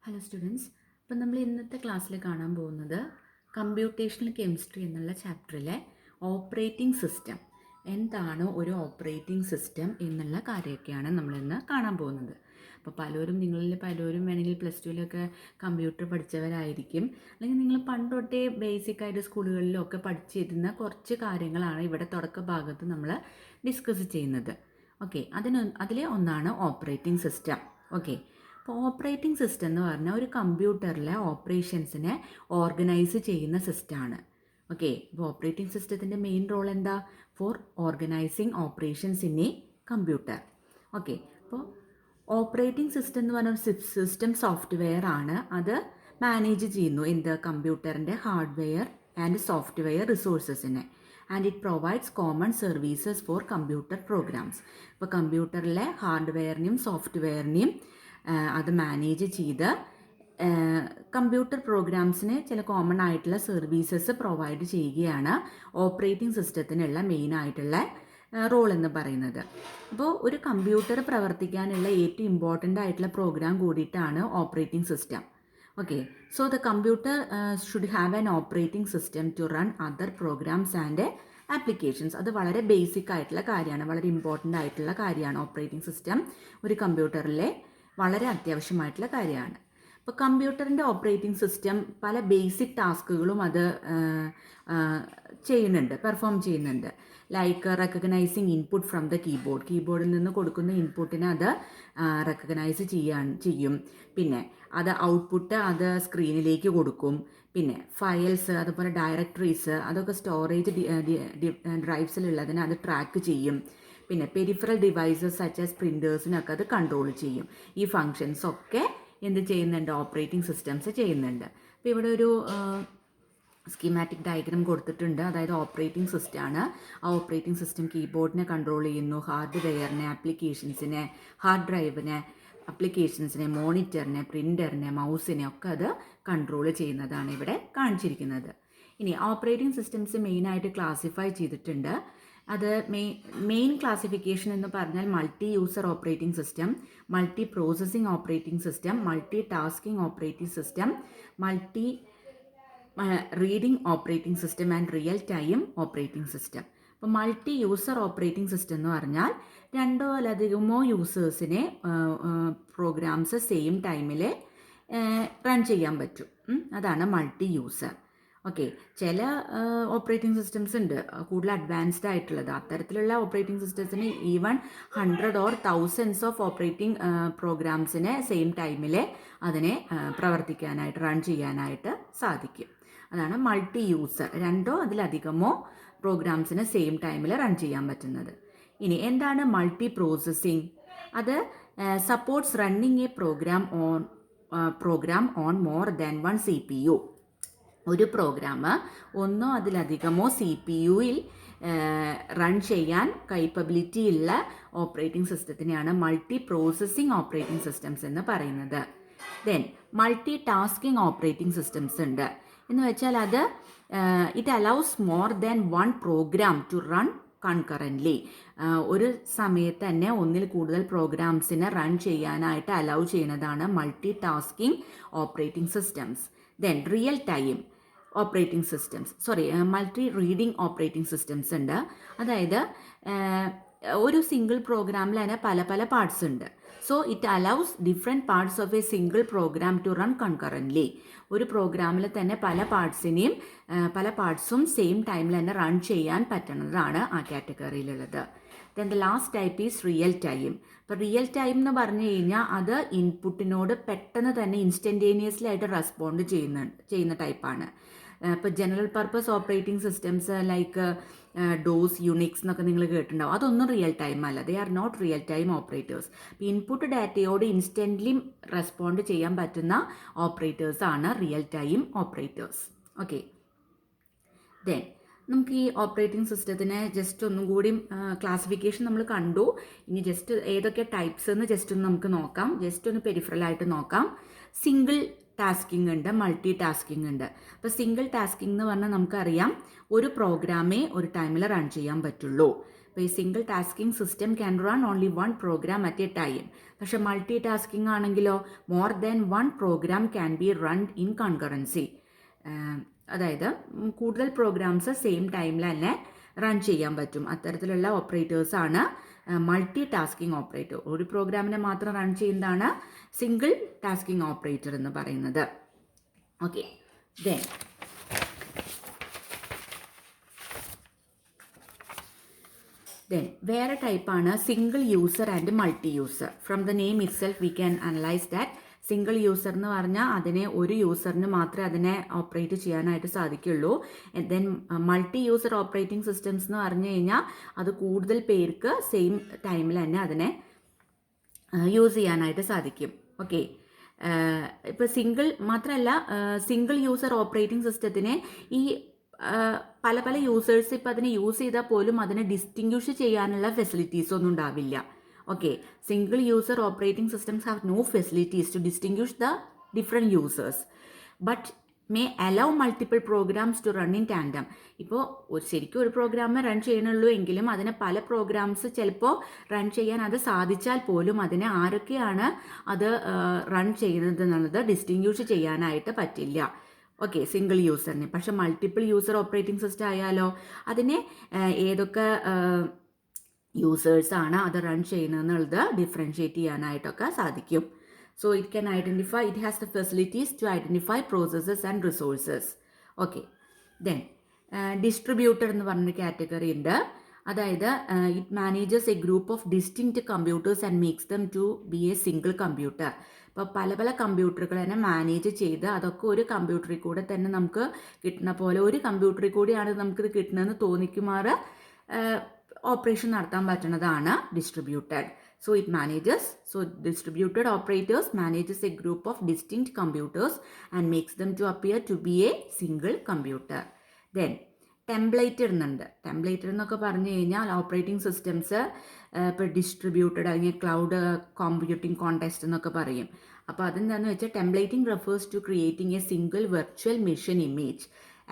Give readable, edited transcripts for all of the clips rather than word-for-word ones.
Hello students, അപ്പം നമ്മൾ ഇന്നത്തെ ക്ലാസ്സിൽ കാണാൻ പോകുന്നത് കമ്പ്യൂട്ടേഷണൽ കെമിസ്ട്രി എന്നുള്ള ചാപ്റ്ററിലെ ഓപ്പറേറ്റിംഗ് സിസ്റ്റം. എന്താണ് ഒരു ഓപ്പറേറ്റിംഗ് സിസ്റ്റം എന്നുള്ള കാര്യമൊക്കെയാണ് നമ്മളിന്ന് കാണാൻ പോകുന്നത്. അപ്പോൾ നിങ്ങളിൽ പലരും വേണമെങ്കിൽ പ്ലസ് ടുവിലൊക്കെ കമ്പ്യൂട്ടർ പഠിച്ചവരായിരിക്കും, അല്ലെങ്കിൽ നിങ്ങൾ പണ്ട് തൊട്ടേ ബേസിക്കായിട്ട് സ്കൂളുകളിലൊക്കെ പഠിച്ചിരുന്ന കുറച്ച് കാര്യങ്ങളാണ് ഇവിടെ തുടക്ക ഭാഗത്ത് നമ്മൾ ഡിസ്കസ് ചെയ്യുന്നത്. ഓക്കെ, അതിലെ ഒന്നാണ് ഓപ്പറേറ്റിംഗ് സിസ്റ്റം. ഓക്കെ, അപ്പോൾ ഓപ്പറേറ്റിംഗ് സിസ്റ്റം എന്ന് പറഞ്ഞാൽ ഒരു കമ്പ്യൂട്ടറിലെ ഓപ്പറേഷൻസിനെ ഓർഗനൈസ് ചെയ്യുന്ന സിസ്റ്റമാണ്. ഓക്കെ, അപ്പോൾ ഓപ്പറേറ്റിംഗ് സിസ്റ്റത്തിൻ്റെ മെയിൻ റോൾ എന്താ? Four organising operations in A computer. Okay, അപ്പോൾ ഓപ്പറേറ്റിംഗ് സിസ്റ്റം എന്ന് പറഞ്ഞ സിസ്റ്റം സോഫ്റ്റ്വെയർ ആണ്. അത് മാനേജ് ചെയ്യുന്നു എന്ത്? കമ്പ്യൂട്ടറിൻ്റെ ഹാർഡ്വെയർ ആൻഡ് സോഫ്റ്റ്വെയർ റിസോഴ്സസിനെ. And it provides common services for computer programs. ഇപ്പോൾ കമ്പ്യൂട്ടറിലെ ഹാർഡ്വെയറിനെയും സോഫ്റ്റ്വെയറിനെയും അത് മാനേജ് ചെയ്ത് കമ്പ്യൂട്ടർ പ്രോഗ്രാംസിന് ചില കോമൺ ആയിട്ടുള്ള സർവീസസ് പ്രൊവൈഡ് ചെയ്യുകയാണ് ഓപ്പറേറ്റിംഗ് സിസ്റ്റത്തിനുള്ള മെയിൻ ആയിട്ടുള്ള റോൾ എന്ന് പറയുന്നത്. അപ്പോൾ ഒരു കമ്പ്യൂട്ടർ പ്രവർത്തിക്കാനുള്ള ഏറ്റവും ഇമ്പോർട്ടൻ്റ് ആയിട്ടുള്ള പ്രോഗ്രാം കൂടിയിട്ടാണ് operating system. Okay, so the computer should have an operating system to run other programs and applications. അത് വളരെ ബേസിക് ആയിട്ടുള്ള കാര്യമാണ്, വളരെ ഇമ്പോർട്ടൻ്റ് ആയിട്ടുള്ള കാര്യമാണ്. ഓപ്പറേറ്റിംഗ് സിസ്റ്റം ഒരു കമ്പ്യൂട്ടറിലെ വളരെ അത്യാവശ്യമായിട്ടുള്ള കാര്യമാണ്. ഇപ്പോൾ കമ്പ്യൂട്ടറിൻ്റെ ഓപ്പറേറ്റിംഗ് സിസ്റ്റം പല ബേസിക് ടാസ്കുകളും അത് പെർഫോം ചെയ്യുന്നുണ്ട്. Like recognizing input from the കീബോർഡിൽ നിന്ന് കൊടുക്കുന്ന ഇൻപുട്ടിനെ അത് റെക്കഗ്നൈസ് ചെയ്യും. പിന്നെ അത് ഔട്ട്പുട്ട് അത് സ്ക്രീനിലേക്ക് കൊടുക്കും. പിന്നെ ഫയൽസ്, അതുപോലെ ഡയറക്ടറീസ്, അതൊക്കെ സ്റ്റോറേജ് ഡ്രൈവ്സിലുള്ളതിനെ അത് ട്രാക്ക് ചെയ്യും. പിന്നെ പെരിഫറൽ ഡിവൈസസ് സച്ച് ആസ് പ്രിൻറ്റേഴ്സിനൊക്കെ അത് കൺട്രോൾ ചെയ്യും. ഈ ഫങ്ഷൻസ് ഒക്കെ എന്ത് ചെയ്യുന്നുണ്ട്? ഓപ്പറേറ്റിംഗ് സിസ്റ്റംസ് ചെയ്യുന്നുണ്ട്. അപ്പോൾ ഇവിടെ ഒരു സ്കീമാറ്റിക് ഡയഗ്രാം കൊടുത്തിട്ടുണ്ട്. അതായത് ഓപ്പറേറ്റിംഗ് സിസ്റ്റമാണ്. ആ ഓപ്പറേറ്റിംഗ് സിസ്റ്റം കീബോർഡിനെ കൺട്രോൾ ചെയ്യുന്നു, ഹാർഡ്വെയറിനെ, ആപ്ലിക്കേഷൻസിനെ, ഹാർഡ് ഡ്രൈവിനെ, ആപ്ലിക്കേഷൻസിനെ, മോണിറ്ററിനെ, പ്രിൻ്ററിനെ, മൗസിനെ ഒക്കെ അത് കൺട്രോൾ ചെയ്യുന്നതാണ് ഇവിടെ കാണിച്ചിരിക്കുന്നത്. ഇനി ഓപ്പറേറ്റിംഗ് സിസ്റ്റംസ് മെയിനായിട്ട് ക്ലാസിഫൈ ചെയ്തിട്ടുണ്ട്. അത് മെയിൻ ക്ലാസിഫിക്കേഷൻ എന്ന് പറഞ്ഞാൽ multi user operating system, multi processing operating system, multi tasking operating system, multi reading operating system and real time operating system. അപ്പോൾ മൾട്ടി യൂസർ ഓപ്പറേറ്റിംഗ് സിസ്റ്റം എന്ന് പറഞ്ഞാൽ രണ്ടോ അധികമോ യൂസേഴ്സിനെ പ്രോഗ്രാംസ് സെയിം ടൈമിൽ റൺ ചെയ്യാൻ പറ്റും. അതാണ് മൾട്ടി യൂസർ. ഓക്കെ, ചില ഓപ്പറേറ്റിംഗ് സിസ്റ്റംസ് ഉണ്ട് കൂടുതൽ അഡ്വാൻസ്ഡ് ആയിട്ടുള്ളത്. അത്തരത്തിലുള്ള ഓപ്പറേറ്റിംഗ് സിസ്റ്റംസിന് even 100 or thousands of operating പ്രോഗ്രാംസിനെ സെയിം ടൈമിൽ അതിനെ പ്രവർത്തിക്കാനായിട്ട് റൺ ചെയ്യാനായിട്ട് സാധിക്കും. അതാണ് മൾട്ടി യൂസർ, രണ്ടോ അതിലധികമോ പ്രോഗ്രാംസിന് സെയിം ടൈമിൽ റൺ ചെയ്യാൻ പറ്റുന്നത്. ഇനി എന്താണ് മൾട്ടി പ്രോസസ്സിംഗ്? അത് supports running a program on more than one CPU. ഒരു പ്രോഗ്രാം ഒന്നോ അതിലധികമോ CPU-യിൽ റൺ ചെയ്യാൻ കൈപ്പബിലിറ്റി ഉള്ള ഓപ്പറേറ്റിംഗ് സിസ്റ്റത്തിനെയാണ് മൾട്ടി പ്രോസസ്സിംഗ് ഓപ്പറേറ്റിംഗ് സിസ്റ്റംസ് എന്ന് പറയുന്നത്. Then multi tasking operating systems ഉണ്ട്. എന്ന് വെച്ചാൽ അത് it allows more than one program to run concurrently. ഒരു സമയത്ത് തന്നെ ഒന്നിൽ കൂടുതൽ പ്രോഗ്രാംസിനെ റൺ ചെയ്യാനായിട്ട് അലൗ ചെയ്യുന്നതാണ് multi tasking operating systems. Then real time operating systems, multi reading operating systems ഉണ്ട്. അതായത് ഒരു സിംഗിൾ പ്രോഗ്രാമിൽ തന്നെ പല പല പാർട്സ് ഉണ്ട്. So it allows different parts of a single program to run concurrently. ഒരു പ്രോഗ്രാമിൽ തന്നെ പല പാർട്സും സെയിം ടൈമിൽ തന്നെ റൺ ചെയ്യാൻ പറ്റുന്നതാണ് ആ കാറ്റഗറിയിലുള്ളത്. Then the last type is real time. ഇപ്പോൾ റിയൽ ടൈം എന്ന് പറഞ്ഞു കഴിഞ്ഞാൽ അത് ഇൻപുട്ടിനോട് പെട്ടെന്ന് തന്നെ ഇൻസ്റ്റൻറ്റേനിയസ്ലി ആയിട്ട് റെസ്പോണ്ട് ചെയ്യുന്ന ടൈപ്പാണ്. ഇപ്പോൾ general purpose operating systems like DOS, Unix എന്നൊക്കെ നിങ്ങൾ കേട്ടിട്ടുണ്ടാവും. അതൊന്നും റിയൽ ടൈം അല്ല. They are not real time operators. Input ഡാറ്റയോട് ഇൻസ്റ്റൻ്റ്ലി റെസ്പോണ്ട് ചെയ്യാൻ പറ്റുന്ന ഓപ്പറേറ്റേഴ്സ് ആണ് real time operators. Okay, then നമുക്ക് ഈ ഓപ്പറേറ്റിംഗ് സിസ്റ്റത്തിന് ജസ്റ്റ് ഒന്നും കൂടി ക്ലാസിഫിക്കേഷൻ നമ്മൾ കണ്ടു. ഇനി ജസ്റ്റ് ഏതൊക്കെ ടൈപ്സ് എന്ന് ജസ്റ്റ് ഒന്ന് നമുക്ക് നോക്കാം. ജസ്റ്റ് ഒന്ന് പെരിഫറലായിട്ട് നോക്കാം. സിംഗിൾ ടാസ്കിംഗ് ഉണ്ട്, മൾട്ടി ടാസ്കിംഗ് ഉണ്ട്. അപ്പോൾ സിംഗിൾ ടാസ്കിംഗ് എന്ന് പറഞ്ഞാൽ നമുക്കറിയാം ഒരു പ്രോഗ്രാമേ ഒരു ടൈമിൽ റൺ ചെയ്യാൻ പറ്റുള്ളൂ. ഇപ്പോൾ ഈ single tasking system can run only one program at a time. പക്ഷെ മൾട്ടി ടാസ്കിങ് ആണെങ്കിലോ more than one program can be run in concurrency. അതായത് കൂടുതൽ പ്രോഗ്രാംസ് സെയിം ടൈമിൽ തന്നെ റൺ ചെയ്യാൻ പറ്റും. അത്തരത്തിലുള്ള ഓപ്പറേറ്റേഴ്സാണ് മൾട്ടി ടാസ്കിങ് ഓപ്പറേറ്റർ. ഒരു പ്രോഗ്രാമിനെ മാത്രം റൺ ചെയ്യുന്നതാണ് സിംഗിൾ ടാസ്കിങ് ഓപ്പറേറ്റർ എന്ന് പറയുന്നത്. ഓക്കെ, ദെൻ വേറെ ടൈപ്പാണ് single user and multi user. From the name itself we can analyse that single user എന്ന് പറഞ്ഞാൽ അതിനെ ഒരു യൂസറിന് മാത്രമേ അതിനെ ഓപ്പറേറ്റ് ചെയ്യാനായിട്ട് സാധിക്കുള്ളൂ. Then multi user operating systems എന്ന് പറഞ്ഞു കഴിഞ്ഞാൽ അത് കൂടുതൽ പേർക്ക് സെയിം ടൈമിൽ തന്നെ അതിനെ യൂസ് ചെയ്യാനായിട്ട് സാധിക്കും. ഓക്കെ, ഇപ്പോൾ സിംഗിൾ മാത്രമല്ല, സിംഗിൾ യൂസർ ഓപ്പറേറ്റിംഗ് സിസ്റ്റത്തിനെ ഈ പല പല യൂസേഴ്സ് ഇപ്പോൾ അതിനെ യൂസ് ചെയ്താൽ പോലും അതിനെ ഡിസ്റ്റിങ്വിഷ് ചെയ്യാനുള്ള ഫെസിലിറ്റീസ് ഒന്നും ഉണ്ടാവില്ല. Okay, single user operating systems have no facilities to distinguish the different users, but may allow multiple programs to run in tandem. ഇപ്പോൾ ശരിക്കും ഒരു പ്രോഗ്രാമേ റൺ ചെയ്യണുള്ളൂ എങ്കിലും അതിനെ പല പ്രോഗ്രാംസ് ചിലപ്പോൾ റൺ ചെയ്യാൻ അത് സാധിച്ചാൽ പോലും അതിനെ ആരൊക്കെയാണ് അത് റൺ ചെയ്യുന്നത് എന്നുള്ളത് ഡിസ്റ്റിങ്വിഷ് ചെയ്യാനായിട്ട് പറ്റില്ല. ഓക്കെ, സിംഗിൾ യൂസറിന്. പക്ഷെ മൾട്ടിപ്പിൾ യൂസർ ഓപ്പറേറ്റിംഗ് സിസ്റ്റം ആയാലോ അതിനെ ഏതൊക്കെ യൂസേഴ്സാണ് അത് റൺ ചെയ്യുന്നതെന്നുള്ളത് ഡിഫറൻഷ്യേറ്റ് ചെയ്യാനായിട്ടൊക്കെ സാധിക്കും. So it can identify, it has the facilities to identify processes and resources. Okay, then distributor എന്ന് പറഞ്ഞൊരു കാറ്റഗറി ഉണ്ട്. അതായത് it manages a group of distinct computers and makes them to be a single computer. ഇപ്പോൾ പല പല കമ്പ്യൂട്ടറുകൾ തന്നെ manage ചെയ്ത് അതൊക്കെ ഒരു കമ്പ്യൂട്ടറിൽ കൂടെ തന്നെ നമുക്ക് കിട്ടുന്ന പോലെ, ഒരു കമ്പ്യൂട്ടറിൽ കൂടിയാണ് നമുക്കിത് കിട്ടുന്നതെന്ന് തോന്നിക്കുമാറ് ഓപ്പറേഷൻ നടത്താൻ പറ്റുന്നതാണ് distributed. So it manages, so distributed operators manages a group of distinct computers and makes them to appear to be a single computer. Then templated എന്നുണ്ട്. ടെംപ്ലേറ്റഡ് എന്നൊക്കെ പറഞ്ഞു കഴിഞ്ഞാൽ ഓപ്പറേറ്റിംഗ് സിസ്റ്റംസ് ഇപ്പോൾ ഡിസ്ട്രിബ്യൂട്ടഡ് അല്ലെങ്കിൽ ക്ലൗഡ് കമ്പ്യൂട്ടിംഗ് കോണ്ടെക്സ്റ്റ് എന്നൊക്കെ പറയും. അപ്പോൾ അതെന്താണെന്ന് വെച്ചാൽ templating refers to creating a single virtual machine image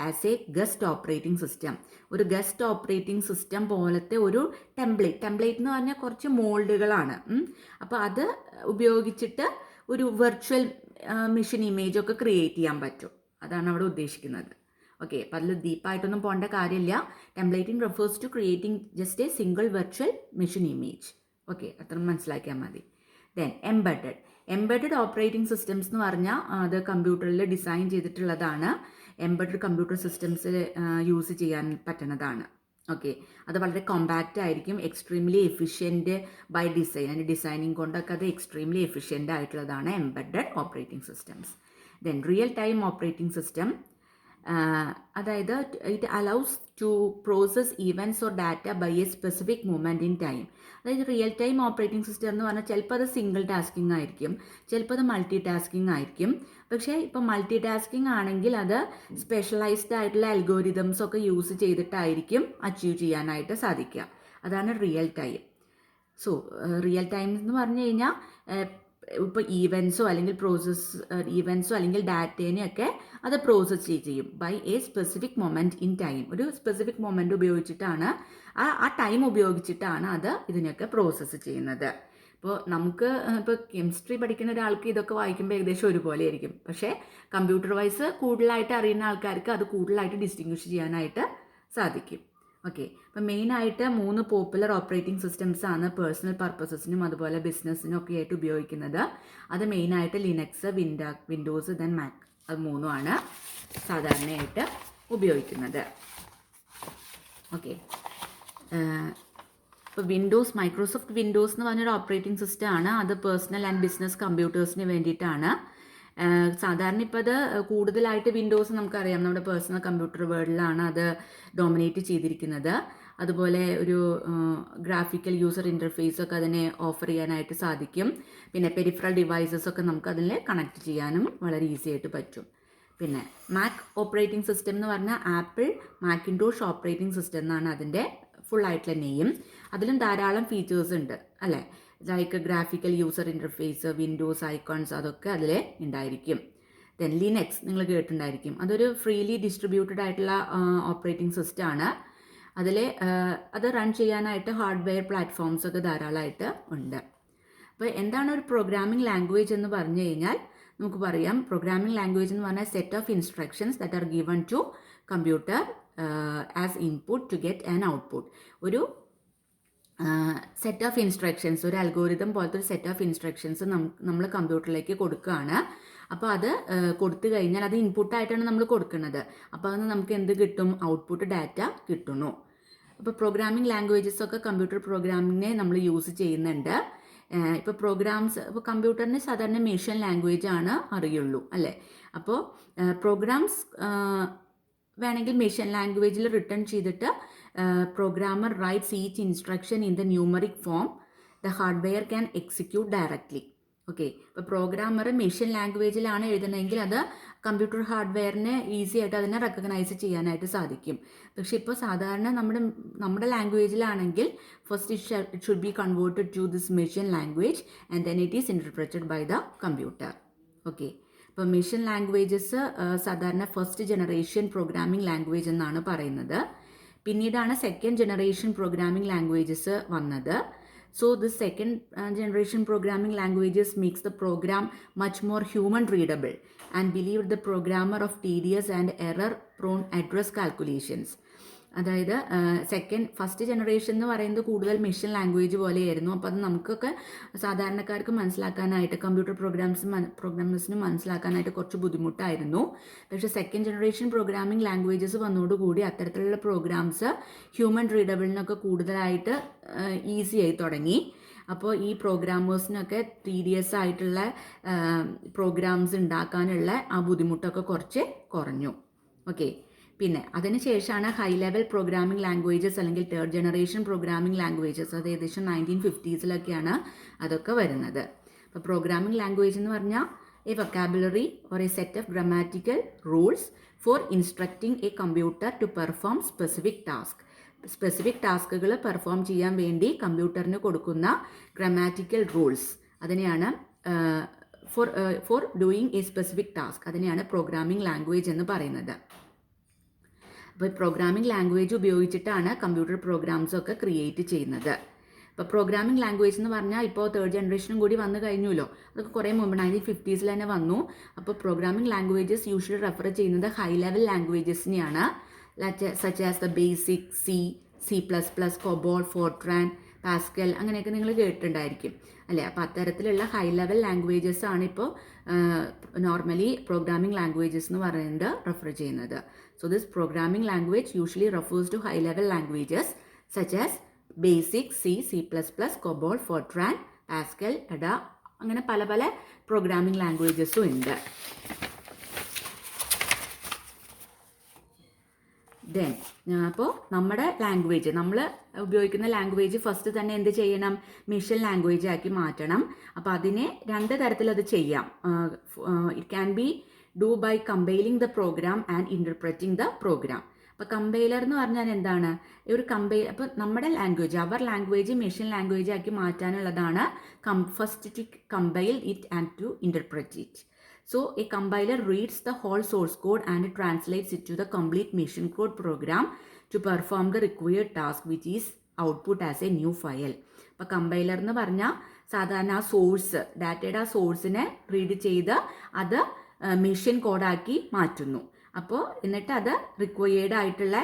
as a guest operating system. ഒരു ഗസ്റ്റ് ഓപ്പറേറ്റിംഗ് സിസ്റ്റം പോലത്തെ ഒരു ടെംപ്ലേറ്റ് എന്ന് പറഞ്ഞാൽ കുറച്ച് മോൾഡുകളാണ്. അപ്പോൾ അത് ഉപയോഗിച്ചിട്ട് ഒരു വെർച്വൽ മെഷീൻ ഇമേജ് ഒക്കെ ക്രിയേറ്റ് ചെയ്യാൻ പറ്റും. അതാണ് അവിടെ ഉദ്ദേശിക്കുന്നത്. ഓക്കെ, അപ്പോൾ അതിൽ ഡീപ്പായിട്ടൊന്നും പോകേണ്ട കാര്യമില്ല. Templating refers to creating just a single virtual machine image. Okay, അത്ര മനസ്സിലാക്കിയാൽ മതി. ദെൻ എംബഡഡ് ഓപ്പറേറ്റിംഗ് സിസ്റ്റംസ് എന്ന് പറഞ്ഞാൽ അത് കമ്പ്യൂട്ടറിൽ ഡിസൈൻ ചെയ്തിട്ടുള്ളതാണ്. എംബഡഡ് കമ്പ്യൂട്ടർ സിസ്റ്റംസിൽ യൂസ് ചെയ്യാൻ പറ്റുന്നതാണ്. ഓക്കെ, അത് വളരെ കോമ്പാക്റ്റ് ആയിരിക്കും, എക്സ്ട്രീംലി എഫിഷ്യൻറ്റ് ബൈ ഡിസൈൻ. അതിൻ്റെ ഡിസൈനിങ് കൊണ്ടൊക്കെ അത് എക്സ്ട്രീംലി എഫിഷ്യൻ്റ് ആയിട്ടുള്ളതാണ് embedded operating systems. Then real time operating system, അതായത് it allows to process events or data by a specific moment in time. അതായത് റിയൽ ടൈം ഓപ്പറേറ്റിംഗ് സിസ്റ്റം എന്ന് പറഞ്ഞാൽ ചിലപ്പോൾ അത് സിംഗിൾ ടാസ്കിങ് ആയിരിക്കും, ചിലപ്പോൾ അത് മൾട്ടി ടാസ്കിങ് ആയിരിക്കും. പക്ഷേ ഇപ്പോൾ മൾട്ടി ടാസ്കിങ് ആണെങ്കിൽ അത് സ്പെഷ്യലൈസ്ഡ് ആയിട്ടുള്ള അൽഗോരിതംസ് ഒക്കെ യൂസ് ചെയ്തിട്ടായിരിക്കും അച്ചീവ് ചെയ്യാനായിട്ട് സാധിക്കുക. അതാണ് real time. So real time എന്ന് പറഞ്ഞു കഴിഞ്ഞാൽ ഇപ്പോൾ ഈവൻസോ അല്ലെങ്കിൽ ഡാറ്റേനെയൊക്കെ അത് പ്രോസസ്സ് ചെയ്യും by a specific moment in time. ഒരു സ്പെസിഫിക് മൊമെൻറ്റ് ഉപയോഗിച്ചിട്ടാണ് ആ ടൈം ഉപയോഗിച്ചിട്ടാണ് അത് ഇതിനൊക്കെ പ്രോസസ്സ് ചെയ്യുന്നത്. ഇപ്പോൾ നമുക്ക് ഇപ്പോൾ കെമിസ്ട്രി പഠിക്കുന്ന ഒരാൾക്ക് ഇതൊക്കെ വായിക്കുമ്പോൾ ഏകദേശം ഒരുപോലെ ആയിരിക്കും. പക്ഷേ കമ്പ്യൂട്ടർ വൈസ് കൂടുതലായിട്ട് അറിയുന്ന ആൾക്കാർക്ക് അത് കൂടുതലായിട്ട് ഡിസ്റ്റിങ്വിഷ് ചെയ്യാനായിട്ട് സാധിക്കും. ഓക്കെ, അപ്പം മെയിനായിട്ട് 3 പോപ്പുലർ ഓപ്പറേറ്റിംഗ് സിസ്റ്റംസ് ആണ് പേഴ്സണൽ പർപ്പസസിനും അതുപോലെ ബിസിനസ്സിനും ഒക്കെ ആയിട്ട് ഉപയോഗിക്കുന്നത്. അത് മെയിനായിട്ട് ലിനക്സ്, വിൻഡോസ്, ദെൻ മാക്, അത് 3 സാധാരണയായിട്ട് ഉപയോഗിക്കുന്നത്. ഓക്കെ, ഇപ്പോൾ മൈക്രോസോഫ്റ്റ് വിൻഡോസ് എന്ന് പറഞ്ഞൊരു ഓപ്പറേറ്റിംഗ് സിസ്റ്റം ആണ്. അത് പേഴ്സണൽ ആൻഡ് ബിസിനസ് കമ്പ്യൂട്ടേഴ്സിന് വേണ്ടിയിട്ടാണ്. സാധാരണ ഇപ്പോൾ അത് കൂടുതലായിട്ട് വിൻഡോസ് നമുക്കറിയാം, നമ്മുടെ പേഴ്സണൽ കമ്പ്യൂട്ടർ വേൾഡിലാണ് അത് ഡോമിനേറ്റ് ചെയ്തിരിക്കുന്നത്. അതുപോലെ ഒരു ഗ്രാഫിക്കൽ യൂസർ ഇൻ്റർഫേസ് ഒക്കെ അതിനെ ഓഫർ ചെയ്യാനായിട്ട് സാധിക്കും. പിന്നെ പെരിഫറൽ ഡിവൈസസ് ഒക്കെ നമുക്ക് അതിൽ കണക്ട് ചെയ്യാനും വളരെ ഈസി ആയിട്ട് പറ്റും. പിന്നെ മാക് ഓപ്പറേറ്റിംഗ് സിസ്റ്റം എന്ന് പറഞ്ഞാൽ ആപ്പിൾ മാക്കിൻടോഷ് ഓപ്പറേറ്റിംഗ് സിസ്റ്റം എന്നാണ് അതിൻ്റെ ഫുള്ളായിട്ടുള്ള നെയിം. അതിലും ധാരാളം ഫീച്ചേഴ്സ് ഉണ്ട് അല്ലേ, like graphical user interface, Windows icons, അതൊക്കെ അതിൽ ഉണ്ടായിരിക്കും. ദെൻ ലിനക്സ് നിങ്ങൾ കേട്ടിട്ടുണ്ടായിരിക്കും. അതൊരു ഫ്രീലി ഡിസ്ട്രിബ്യൂട്ടഡ് ആയിട്ടുള്ള ഓപ്പറേറ്റിംഗ് സിസ്റ്റം ആണ്. അതിൽ അത് റൺ ചെയ്യാനായിട്ട് ഹാർഡ്വെയർ പ്ലാറ്റ്ഫോംസ് ഒക്കെ ധാരാളമായിട്ട് ഉണ്ട്. അപ്പോൾ എന്താണ് ഒരു പ്രോഗ്രാമിംഗ് ലാംഗ്വേജ് എന്ന് പറഞ്ഞു കഴിഞ്ഞാൽ നമുക്ക് പറയാം, പ്രോഗ്രാമിംഗ് ലാംഗ്വേജ് എന്ന് പറഞ്ഞാൽ set of instructions that are given to computer as input to get an output. ഒരു സെറ്റ് ഓഫ് ഇൻസ്ട്രക്ഷൻസ്, ഒരു അൽഗോരിതം പോലത്തെ ഒരു സെറ്റ് ഓഫ് ഇൻസ്ട്രക്ഷൻസ് നമ്മൾ കമ്പ്യൂട്ടറിലേക്ക് കൊടുക്കുകയാണ്. അപ്പോൾ അത് കൊടുത്തു കഴിഞ്ഞാൽ അത് ഇൻപുട്ടായിട്ടാണ് നമ്മൾ കൊടുക്കുന്നത്. അപ്പോൾ അത് നമുക്ക് എന്ത് കിട്ടും? ഔട്ട്പുട്ട് ഡാറ്റ കിട്ടുന്നു. അപ്പോൾ പ്രോഗ്രാമിംഗ് ലാംഗ്വേജസ് ഒക്കെ കമ്പ്യൂട്ടർ പ്രോഗ്രാമിങ്ങിനെ നമ്മൾ യൂസ് ചെയ്യുന്നുണ്ട്. ഇപ്പോൾ പ്രോഗ്രാംസ്, ഇപ്പോൾ കമ്പ്യൂട്ടറിന് സാധാരണ മെഷീൻ ലാംഗ്വേജ് ആണ് അറിയുള്ളൂ അല്ലേ. അപ്പോൾ പ്രോഗ്രാംസ് വേണമെങ്കിൽ മെഷീൻ ലാംഗ്വേജിൽ റിട്ടേൺ ചെയ്തിട്ട് programmer rights each instruction in the numeric form the hardware can execute directly. Okay, ഇപ്പോൾ പ്രോഗ്രാമർ മെഷീൻ ലാംഗ്വേജിലാണ് എഴുതുന്നതെങ്കിൽ അത് കമ്പ്യൂട്ടർ ഹാർഡ്വെയറിന് ഈസി ആയിട്ട് അതിനെ റെക്കഗ്നൈസ് ചെയ്യാനായിട്ട് സാധിക്കും. പക്ഷേ ഇപ്പോൾ സാധാരണ നമ്മുടെ ലാംഗ്വേജിലാണെങ്കിൽ first it should be converted to this machine language and then it is interpreted by the computer. Okay, ഇപ്പോൾ മെഷീൻ ലാംഗ്വേജസ് സാധാരണ ഫസ്റ്റ് ജനറേഷൻ പ്രോഗ്രാമിംഗ് ലാംഗ്വേജ് എന്നാണ് പറയുന്നത്. പിന്നീടാണ് സെക്കൻഡ് ജനറേഷൻ പ്രോഗ്രാമിംഗ് ലാംഗ്വേജസ് വന്നത്. So the second generation programming languages makes the program much more human readable and relieved the programmer of tedious and error prone address calculations. അതായത് first generation എന്ന് പറയുന്നത് കൂടുതൽ machine language പോലെയായിരുന്നു. അപ്പോൾ അത് നമുക്കൊക്കെ സാധാരണക്കാർക്ക് മനസ്സിലാക്കാനായിട്ട്, കമ്പ്യൂട്ടർ പ്രോഗ്രാമേഴ്സിന് മനസ്സിലാക്കാനായിട്ട് കുറച്ച് ബുദ്ധിമുട്ടായിരുന്നു. പക്ഷേ സെക്കൻഡ് ജനറേഷൻ പ്രോഗ്രാമിംഗ് ലാംഗ്വേജസ് വന്നതോടുകൂടി അത്തരത്തിലുള്ള പ്രോഗ്രാംസ് ഹ്യൂമൻ റീഡബിളിനൊക്കെ കൂടുതലായിട്ട് ഈസി ആയി തുടങ്ങി. അപ്പോൾ ഈ പ്രോഗ്രാമേഴ്സിനൊക്കെ ടീഡിയസ് ആയിട്ടുള്ള പ്രോഗ്രാംസ് ഉണ്ടാക്കാനുള്ള ആ ബുദ്ധിമുട്ടൊക്കെ കുറച്ച് കുറഞ്ഞു. ഓക്കെ, പിന്നെ അതിനുശേഷമാണ് ഹൈ ലെവൽ പ്രോഗ്രാമിംഗ് ലാംഗ്വേജസ് അല്ലെങ്കിൽ തേർഡ് ജനറേഷൻ പ്രോഗ്രാമിംഗ് ലാംഗ്വേജസ്, അത് ഏകദേശം 1950s അതൊക്കെ വരുന്നത്. അപ്പോൾ പ്രോഗ്രാമിംഗ് ലാംഗ്വേജ് എന്ന് പറഞ്ഞാൽ a vocabulary or a set of grammatical rules for instructing a computer to perform specific task. Specific ടാസ്കുകൾ പെർഫോം ചെയ്യാൻ വേണ്ടി കമ്പ്യൂട്ടറിന് കൊടുക്കുന്ന ഗ്രാമാറ്റിക്കൽ റൂൾസ്, അതിനെയാണ് for doing a specific task, അതിനെയാണ് പ്രോഗ്രാമിംഗ് ലാംഗ്വേജ് എന്ന് പറയുന്നത്. അപ്പോൾ പ്രോഗ്രാമിംഗ് ലാംഗ്വേജ് ഉപയോഗിച്ചിട്ടാണ് കമ്പ്യൂട്ടർ പ്രോഗ്രാംസൊക്കെ ക്രിയേറ്റ് ചെയ്യുന്നത്. ഇപ്പോൾ പ്രോഗ്രാമിംഗ് ലാംഗ്വേജ് എന്ന് പറഞ്ഞാൽ ഇപ്പോൾ തേർഡ് ജനറേഷനും കൂടി വന്നു കഴിഞ്ഞല്ലോ, അതൊക്കെ കുറേ മുമ്പ് 1950s തന്നെ വന്നു. അപ്പോൾ പ്രോഗ്രാമിംഗ് ലാംഗ്വേജസ് യൂഷ്വലി റെഫർ ചെയ്യുന്നത് ഹൈ ലെവൽ ലാംഗ്വേജസിനെയാണ്, such as the BASIC, C++, COBOL, FORTRAN, Pascal, അങ്ങനെയൊക്കെ നിങ്ങൾ കേട്ടിട്ടുണ്ടായിരിക്കും അല്ലേ. അപ്പോൾ അത്തരത്തിലുള്ള ഹൈ ലെവൽ ലാംഗ്വേജസ് ആണ് ഇപ്പോൾ നോർമലി പ്രോഗ്രാമിംഗ് ലാംഗ്വേജസ് എന്ന് പറയുന്നത് റെഫർ ചെയ്യുന്നത്. So this programming language usually refers to high level languages such as basic, C++, COBOL, FORTRAN, Pascal, ADA, അങ്ങനെ പല പല പ്രോഗ്രാമിംഗ് ലാംഗ്വേജസും ഉണ്ട്. ദെൻ അപ്പോൾ നമ്മുടെ ലാംഗ്വേജ്, നമ്മൾ ഉപയോഗിക്കുന്ന ലാംഗ്വേജ് ഫസ്റ്റ് തന്നെ എന്ത് ചെയ്യണം? മെഷീൻ ലാംഗ്വേജ് ആക്കി മാറ്റണം. അപ്പോൾ അതിനെ രണ്ട് തരത്തിൽ അത് ചെയ്യാം. It can be do by compiling the program and interpreting the program. അപ്പോൾ കമ്പൈലർ എന്ന് പറഞ്ഞാൽ എന്താണ്? ഒരു അപ്പോൾ നമ്മുടെ ലാംഗ്വേജ്, അവർ ലാംഗ്വേജ് മെഷീൻ ലാംഗ്വേജ് ആക്കി മാറ്റാനുള്ളതാണ് first to compile it and to interpret it. So a compiler reads the whole source code and translates it to the complete machine code program to perform the required task, which is output as a new file. അപ്പോൾ compiler എന്ന് പറഞ്ഞാൽ സാധാരണ ആ source, ഡാറ്റയുടെ ആ സോഴ്സിനെ read ചെയ്ത് അത് machine കോഡാക്കി മാറ്റുന്നു. അപ്പോൾ എന്നിട്ട് അത് റിക്വയേർഡ് ആയിട്ടുള്ള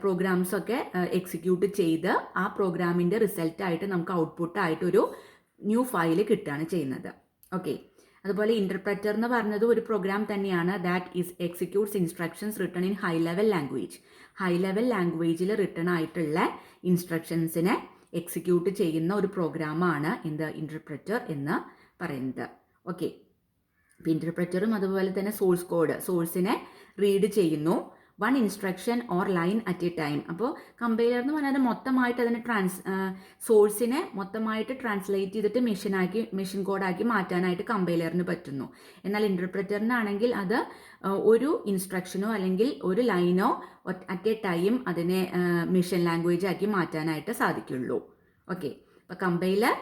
പ്രോഗ്രാംസൊക്കെ എക്സിക്യൂട്ട് ചെയ്ത് ആ പ്രോഗ്രാമിൻ്റെ റിസൾട്ടായിട്ട് നമുക്ക് ഔട്ട്പുട്ടായിട്ടൊരു ന്യൂ ഫയൽ കിട്ടുകയാണ് ചെയ്യുന്നത്. ഓക്കെ, അതുപോലെ ഇൻ്റർപ്രറ്റർ എന്ന് പറഞ്ഞത് ഒരു പ്രോഗ്രാം തന്നെയാണ്. That is executes instructions written in high level language. High level ലാംഗ്വേജിൽ റിട്ടൺ ആയിട്ടുള്ള ഇൻസ്ട്രക്ഷൻസിനെ എക്സിക്യൂട്ട് ചെയ്യുന്ന ഒരു പ്രോഗ്രാമാണ് ഇൻ്റർപ്രറ്റർ എന്ന് പറയുന്നത്. ഓക്കെ, അപ്പോൾ ഇൻ്റർപ്രറ്ററും അതുപോലെ തന്നെ സോഴ്സ് കോഡ്, സോഴ്സിനെ റീഡ് ചെയ്യുന്നു. One instruction or line at a time. അപ്പോൾ കമ്പൈലർ എന്ന് പറഞ്ഞാൽ മൊത്തമായിട്ട് അതിനെ സോഴ്സിനെ മൊത്തമായിട്ട് ട്രാൻസ്ലേറ്റ് ചെയ്തിട്ട് മെഷീൻ കോഡാക്കി മാറ്റാനായിട്ട് കമ്പൈലറിന് പറ്റുന്നു. എന്നാൽ ഇൻ്റർപ്രറ്ററിനാണെങ്കിൽ അത് ഒരു ഇൻസ്ട്രക്ഷനോ അല്ലെങ്കിൽ ഒരു ലൈനോ അറ്റ് എ ടൈം അതിനെ മെഷീൻ ലാംഗ്വേജ് ആക്കി മാറ്റാനായിട്ട് സാധിക്കുള്ളൂ. ഓക്കെ, അപ്പോൾ compiler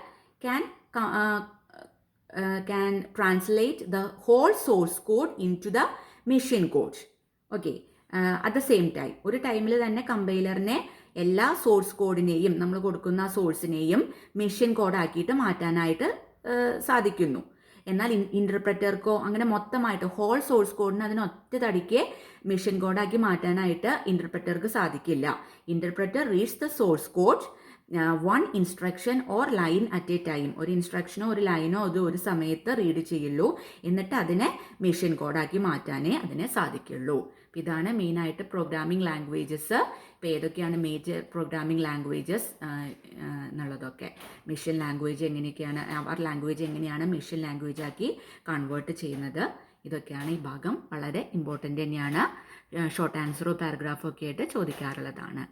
can translate the whole source code into the machine code. Okay, at the same time, ഒരു ടൈമിൽ തന്നെ കമ്പൈലറിനെ എല്ലാ സോഴ്സ് കോഡിനെയും നമ്മൾ കൊടുക്കുന്ന സോഴ്സിനെയും മെഷീൻ കോഡാക്കിയിട്ട് മാറ്റാനായിട്ട് സാധിക്കുന്നു. എന്നാൽ ഇൻ്റർപ്രറ്റർക്കോ അങ്ങനെ മൊത്തമായിട്ട് ഹോൾ സോഴ്സ് കോഡിന് അതിന് ഒറ്റ തടിക്ക് മെഷീൻ കോഡാക്കി മാറ്റാനായിട്ട് ഇൻ്റർപ്രറ്റർക്ക് സാധിക്കില്ല. Interpreter reads the source code one instruction or line at a time. ഒരു ഇൻസ്ട്രക്ഷനോ ഒരു ലൈനോ അത് ഒരു സമയത്ത് റീഡ് ചെയ്യുള്ളൂ. എന്നിട്ട് അതിനെ മെഷീൻ കോഡാക്കി മാറ്റാനേ അതിനെ സാധിക്കുള്ളൂ. ഇതാണ് മെയിനായിട്ട് പ്രോഗ്രാമിംഗ് ലാംഗ്വേജസ്. ഇപ്പോൾ ഏതൊക്കെയാണ് മേജർ പ്രോഗ്രാമിംഗ് ലാംഗ്വേജസ് എന്നുള്ളതൊക്കെ, മെഷീൻ ലാംഗ്വേജ് എങ്ങനെയൊക്കെയാണ്, അവർ ലാംഗ്വേജ് എങ്ങനെയാണ് മെഷീൻ ലാംഗ്വേജ് ആക്കി കൺവേർട്ട് ചെയ്യുന്നത്, ഇതൊക്കെയാണ് ഈ ഭാഗം വളരെ ഇമ്പോർട്ടൻ്റ് തന്നെയാണ്. ഷോർട്ട് ആൻസറോ പാരഗ്രാഫോ ഒക്കെ ആയിട്ട് ചോദിക്കാറുള്ളതാണ്.